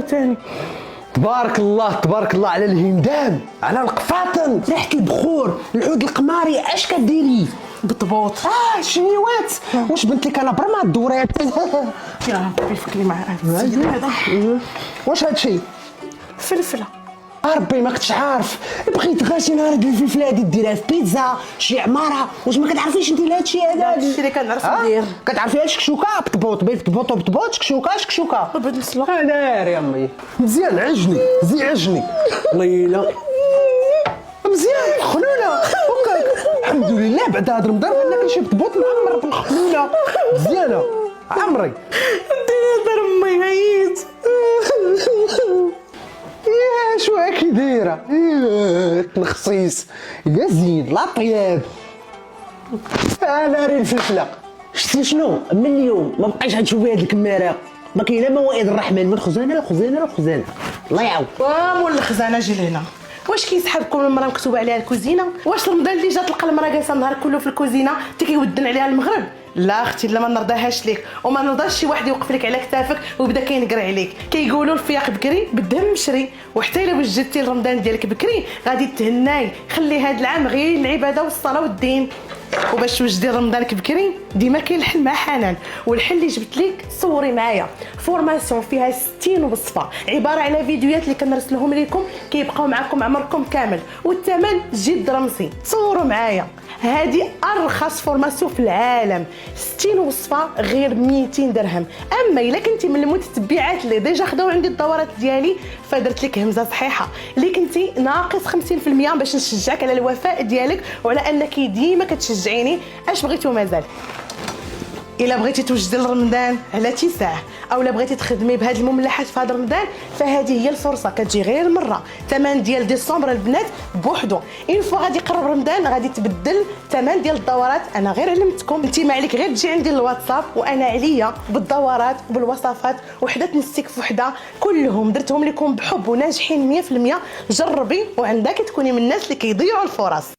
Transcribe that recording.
ثاني. تبارك الله تبارك الله على الهندام، على القفاطن، ريحه البخور، العود القماري. اش كديري؟ بالضبط. شنيوات. واش بنت لك انا برا الدورات؟ يا ربي فكني مع هذا السيد هذا. واش هادشي؟ فلفله. ربي ما كنتش عارف، بغيت غاشي نهار هاد الفلفله هادي ديرها في بيتزا شي عماره. واش ما كتعرفيش ندير هادشي هذا؟ هادشي اللي كنعرف ندير. كتعرفي الشكشوكه؟ بطبوط بطبوط بطبوط شكشوكه. بغيت نسلق. داير يا امي مزيان. عجني عجني ليلى مزيان. خلوله هكاك الحمد لله. بعد هاد رمضان انا كنشي بطبوط معمر بالخلوله مزيانه عمري. دير امي عييت. يا شو هاكي دايره؟ تنخصيص يا زين لا طياب. انا ري الفلفله. شتي شنو؟ من اليوم ما بقيتش غتشوفي هاد الكماره، ما كاين لا موائد الرحمن من خزانه لخزانه. الله يعاود. مول الخزانه جي لهنا. واش كيسحبكم المراه مكتوبه عليها الكوزينه؟ واش رمضان اللي جات تلقى المراه جالسه النهار كله في الكوزينه حتى كيودن عليها المغرب؟ لا اختي لا، ما نرضاهاش ليك وما نرضاش شي واحد يوقف لك على كتافك ويبدا كينقر عليك. كيقولوا الفياق بكري بالدم مشري، وحتى الا وجدتي لرمضان ديالك بكري غادي تهناي. خلي هاد العام غير العباده والصلاه والدين. وباش توجدي رمضانك بكري ديما كاين الحل مع حنان، والحل اللي جبت لك صوري معايا فورماسيون فيها 60 وصفه، عباره على فيديوهات اللي كنرسلهم لكم كيبقاو معكم عمركم كامل، والثمن جد رمزي. صوروا معايا. هذه ارخص فورماسيون في العالم، 60 وصفه غير 200 درهم. اما الا كنتي من المتتبعات اللي ديجا خداو عندي الدورات ديالي فدرت لك همزه صحيحه، اللي كنتي ناقص 50% باش نشجعك على الوفاء ديالك وعلى انك ديما كتشجعيني. اش بغيتي ومازال. الا بغيتي توجدي لرمضان على اتساع او لا بغيتي تخدمي بهاد المملحات في هذا رمضان فهذه هي الفرصه، كتجي غير مره. ثمن ديال ديسمبر البنات بوحدو. اين فوا غادي يقرب رمضان غادي تبدل ثمن ديال الدورات. انا غير علمتكم، انت ما عليك غير تجي عندي الواتساب وانا عليا بالدورات وبالوصفات وحده تنسيك في وحده. كلهم درتهم لكم بحب وناجحين 100%. جربي وعندك تكوني من الناس اللي كيضيعوا الفرص.